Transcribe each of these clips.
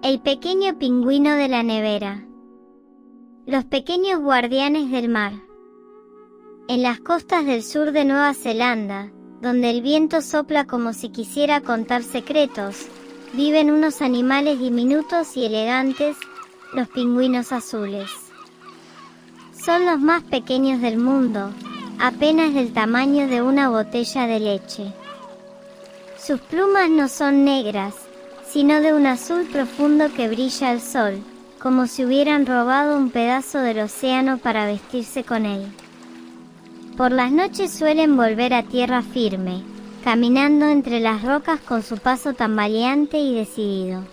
El pequeño pingüino de la nevera. Los pequeños guardianes del mar. En las costas del sur de Nueva Zelanda, donde el viento sopla como si quisiera contar secretos, viven unos animales diminutos y elegantes, los pingüinos azules. Son los más pequeños del mundo, apenas del tamaño de una botella de leche. Sus plumas no son negras, sino de un azul profundo que brilla al sol, como si hubieran robado un pedazo del océano para vestirse con él. Por las noches suelen volver a tierra firme, caminando entre las rocas con su paso tambaleante y decidido.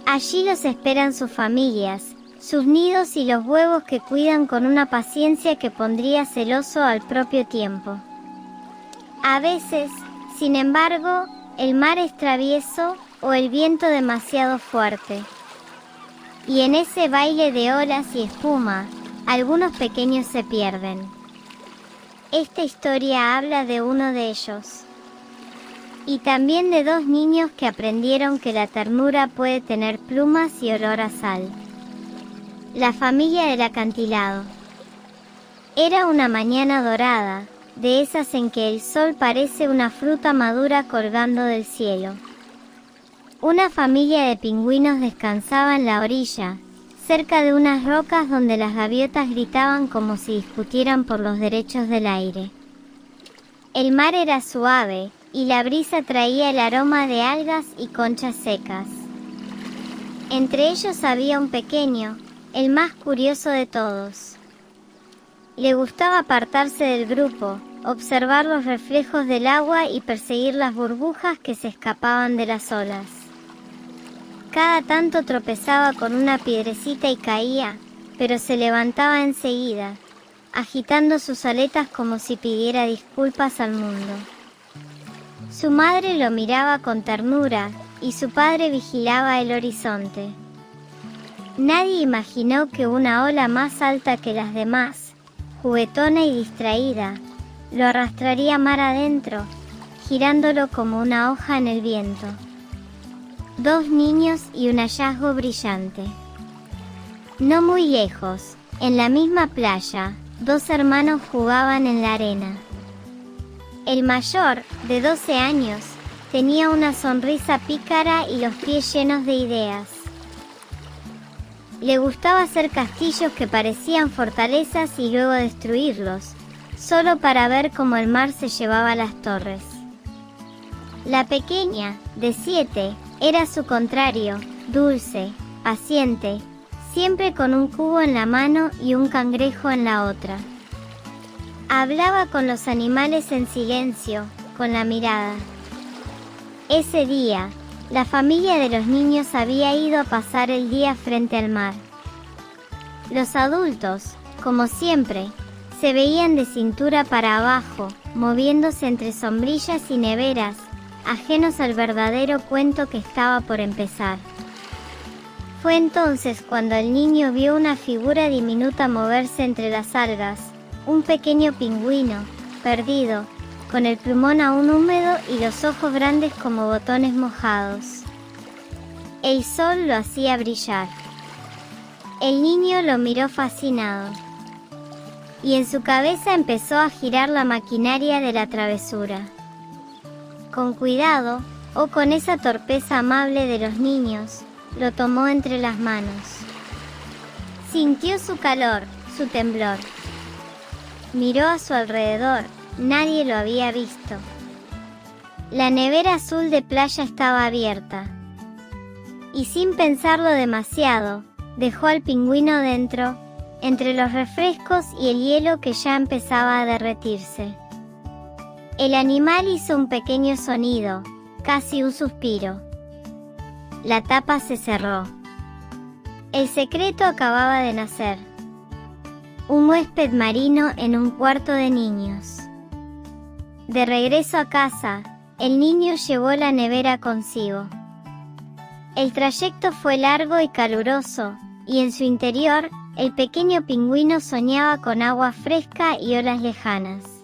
Allí los esperan sus familias, sus nidos y los huevos que cuidan con una paciencia que pondría celoso al propio tiempo. A veces, sin embargo, el mar es travieso o el viento demasiado fuerte. Y en ese baile de olas y espuma, algunos pequeños se pierden. Esta historia habla de uno de ellos. Y también de dos niños que aprendieron que la ternura puede tener plumas y olor a sal. La familia del acantilado. Era una mañana dorada, de esas en que el sol parece una fruta madura colgando del cielo. Una familia de pingüinos descansaba en la orilla, cerca de unas rocas donde las gaviotas gritaban como si discutieran por los derechos del aire. El mar era suave, y la brisa traía el aroma de algas y conchas secas. Entre ellos había un pequeño, el más curioso de todos. Le gustaba apartarse del grupo, observar los reflejos del agua y perseguir las burbujas que se escapaban de las olas. Cada tanto tropezaba con una piedrecita y caía, pero se levantaba enseguida, agitando sus aletas como si pidiera disculpas al mundo. Su madre lo miraba con ternura y su padre vigilaba el horizonte. Nadie imaginó que una ola más alta que las demás, juguetona y distraída, lo arrastraría mar adentro, girándolo como una hoja en el viento. Dos niños y un hallazgo brillante. No muy lejos, en la misma playa, dos hermanos jugaban en la arena. El mayor, de 12 años, tenía una sonrisa pícara y los pies llenos de ideas. Le gustaba hacer castillos que parecían fortalezas y luego destruirlos, solo para ver cómo el mar se llevaba las torres. La pequeña, de 7, era su contrario, dulce, paciente, siempre con un cubo en la mano y un cangrejo en la otra. Hablaba con los animales en silencio, con la mirada. Ese día, la familia de los niños había ido a pasar el día frente al mar. Los adultos, como siempre, se veían de cintura para abajo, moviéndose entre sombrillas y neveras, ajenos al verdadero cuento que estaba por empezar. Fue entonces cuando el niño vio una figura diminuta moverse entre las algas, un pequeño pingüino, perdido, con el plumón aún húmedo y los ojos grandes como botones mojados. El sol lo hacía brillar. El niño lo miró fascinado. Y en su cabeza empezó a girar la maquinaria de la travesura. Con cuidado, o con esa torpeza amable de los niños, lo tomó entre las manos. Sintió su calor, su temblor. Miró a su alrededor, nadie lo había visto. La nevera azul de playa estaba abierta. Y sin pensarlo demasiado, dejó al pingüino dentro, entre los refrescos y el hielo que ya empezaba a derretirse. El animal hizo un pequeño sonido, casi un suspiro. La tapa se cerró. El secreto acababa de nacer. Un huésped marino en un cuarto de niños. De regreso a casa, el niño llevó la nevera consigo. El trayecto fue largo y caluroso, y en su interior, el pequeño pingüino soñaba con agua fresca y olas lejanas.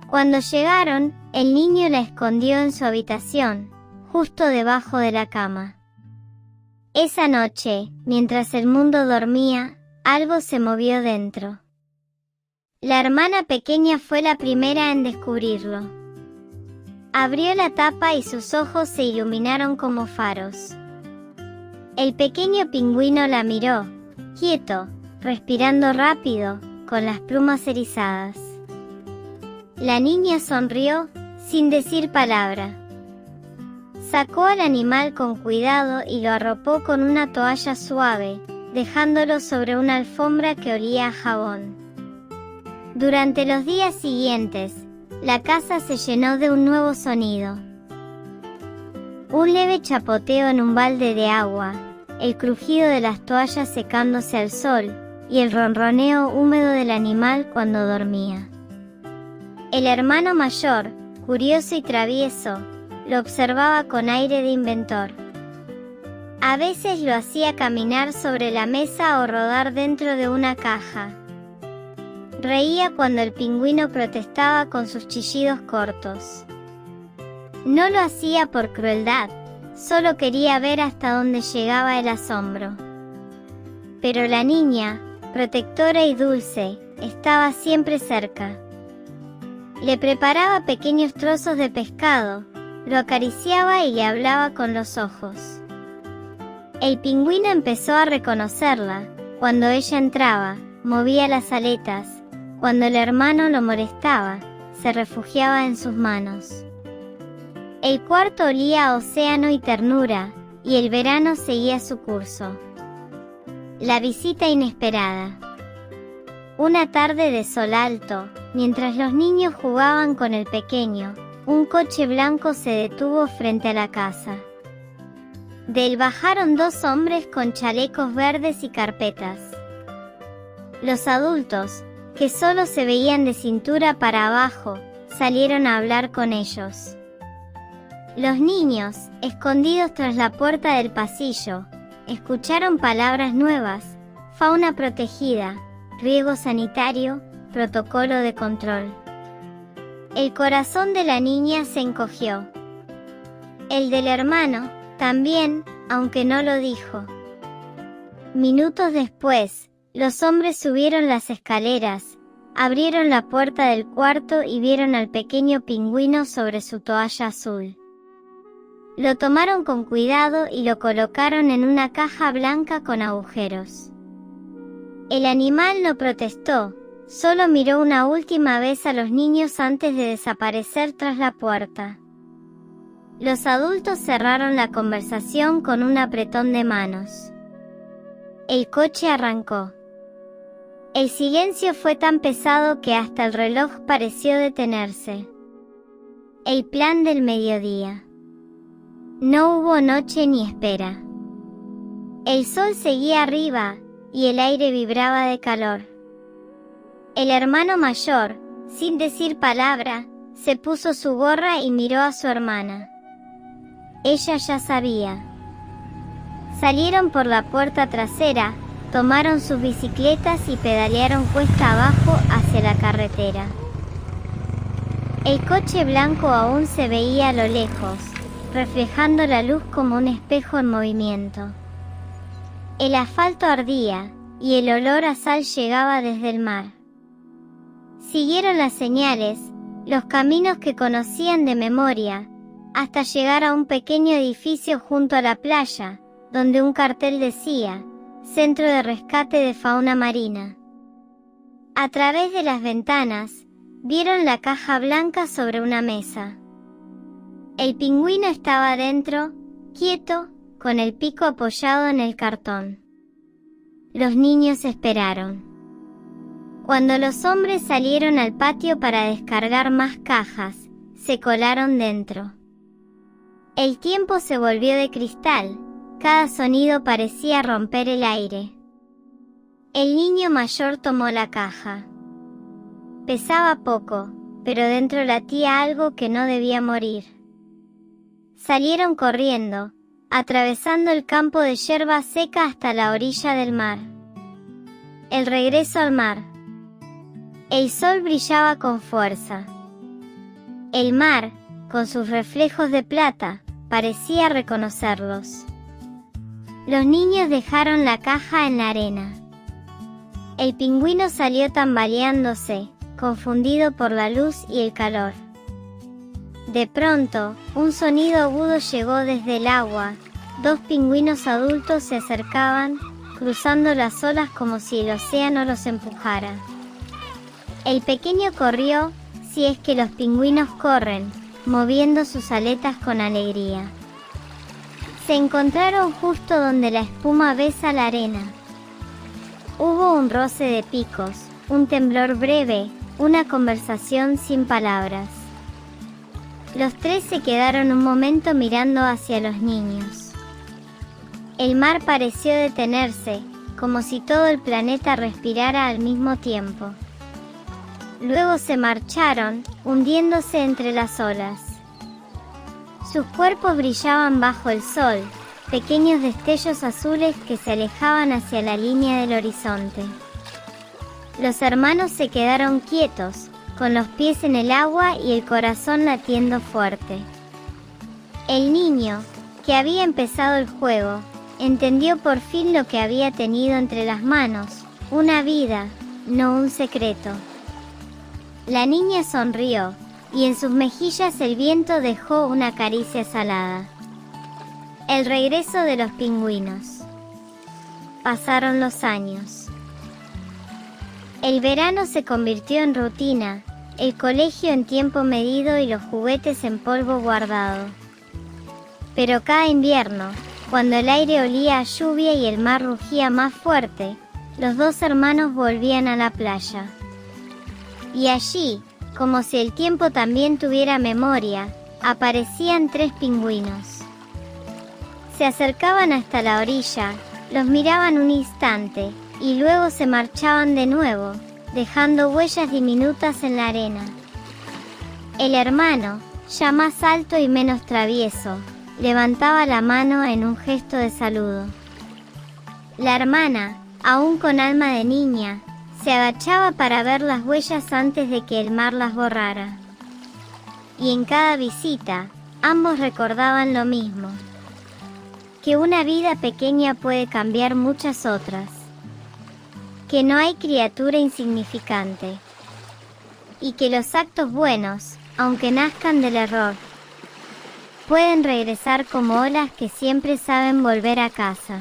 Cuando llegaron, el niño la escondió en su habitación, justo debajo de la cama. Esa noche, mientras el mundo dormía, algo se movió dentro. La hermana pequeña fue la primera en descubrirlo. Abrió la tapa y sus ojos se iluminaron como faros. El pequeño pingüino la miró, quieto, respirando rápido, con las plumas erizadas. La niña sonrió, sin decir palabra. Sacó al animal con cuidado y lo arropó con una toalla suave, dejándolo sobre una alfombra que olía a jabón. Durante los días siguientes, la casa se llenó de un nuevo sonido. Un leve chapoteo en un balde de agua, el crujido de las toallas secándose al sol, y el ronroneo húmedo del animal cuando dormía. El hermano mayor, curioso y travieso, lo observaba con aire de inventor. A veces lo hacía caminar sobre la mesa o rodar dentro de una caja. Reía cuando el pingüino protestaba con sus chillidos cortos. No lo hacía por crueldad, solo quería ver hasta dónde llegaba el asombro. Pero la niña, protectora y dulce, estaba siempre cerca. Le preparaba pequeños trozos de pescado, lo acariciaba y le hablaba con los ojos. El pingüino empezó a reconocerla. Cuando ella entraba, movía las aletas. Cuando el hermano lo molestaba, se refugiaba en sus manos. El cuarto olía a océano y ternura, y el verano seguía su curso. La visita inesperada. Una tarde de sol alto, mientras los niños jugaban con el pequeño, un coche blanco se detuvo frente a la casa. De él bajaron dos hombres con chalecos verdes y carpetas. Los adultos, que solo se veían de cintura para abajo, salieron a hablar con ellos. Los niños, escondidos tras la puerta del pasillo, escucharon palabras nuevas: fauna protegida, riego sanitario, protocolo de control. El corazón de la niña se encogió. El del hermano, también, aunque no lo dijo. Minutos después, los hombres subieron las escaleras, abrieron la puerta del cuarto y vieron al pequeño pingüino sobre su toalla azul. Lo tomaron con cuidado y lo colocaron en una caja blanca con agujeros. El animal no protestó, solo miró una última vez a los niños antes de desaparecer tras la puerta. Los adultos cerraron la conversación con un apretón de manos. El coche arrancó. El silencio fue tan pesado que hasta el reloj pareció detenerse. El plan del mediodía. No hubo noche ni espera. El sol seguía arriba, y el aire vibraba de calor. El hermano mayor, sin decir palabra, se puso su gorra y miró a su hermana. Ella ya sabía. Salieron por la puerta trasera, tomaron sus bicicletas y pedalearon cuesta abajo hacia la carretera. El coche blanco aún se veía a lo lejos, reflejando la luz como un espejo en movimiento. El asfalto ardía, y el olor a sal llegaba desde el mar. Siguieron las señales, los caminos que conocían de memoria, hasta llegar a un pequeño edificio junto a la playa, donde un cartel decía: Centro de Rescate de Fauna Marina. A través de las ventanas, vieron la caja blanca sobre una mesa. El pingüino estaba dentro, quieto, con el pico apoyado en el cartón. Los niños esperaron. Cuando los hombres salieron al patio para descargar más cajas, se colaron dentro. El tiempo se volvió de cristal, cada sonido parecía romper el aire. El niño mayor tomó la caja. Pesaba poco, pero dentro latía algo que no debía morir. Salieron corriendo, atravesando el campo de yerba seca hasta la orilla del mar. El regreso al mar. El sol brillaba con fuerza. El mar, con sus reflejos de plata, parecía reconocerlos. Los niños dejaron la caja en la arena. El pingüino salió tambaleándose, confundido por la luz y el calor. De pronto, un sonido agudo llegó desde el agua. 2 pingüinos adultos se acercaban, cruzando las olas como si el océano los empujara. El pequeño corrió, si es que los pingüinos corren, moviendo sus aletas con alegría. Se encontraron justo donde la espuma besa la arena. Hubo un roce de picos, un temblor breve, una conversación sin palabras. Los 3 se quedaron un momento mirando hacia los niños. El mar pareció detenerse, como si todo el planeta respirara al mismo tiempo. Luego se marcharon, hundiéndose entre las olas. Sus cuerpos brillaban bajo el sol, pequeños destellos azules que se alejaban hacia la línea del horizonte. Los hermanos se quedaron quietos, con los pies en el agua y el corazón latiendo fuerte. El niño, que había empezado el juego, entendió por fin lo que había tenido entre las manos, una vida, no un secreto. La niña sonrió, y en sus mejillas el viento dejó una caricia salada. El regreso de los pingüinos. Pasaron los años. El verano se convirtió en rutina, el colegio en tiempo medido y los juguetes en polvo guardado. Pero cada invierno, cuando el aire olía a lluvia y el mar rugía más fuerte, los 2 hermanos volvían a la playa. Y allí, como si el tiempo también tuviera memoria, aparecían 3 pingüinos. Se acercaban hasta la orilla, los miraban un instante, y luego se marchaban de nuevo, dejando huellas diminutas en la arena. El hermano, ya más alto y menos travieso, levantaba la mano en un gesto de saludo. La hermana, aún con alma de niña, se agachaba para ver las huellas antes de que el mar las borrara. Y en cada visita, ambos recordaban lo mismo: que una vida pequeña puede cambiar muchas otras, que no hay criatura insignificante, y que los actos buenos, aunque nazcan del error, pueden regresar como olas que siempre saben volver a casa.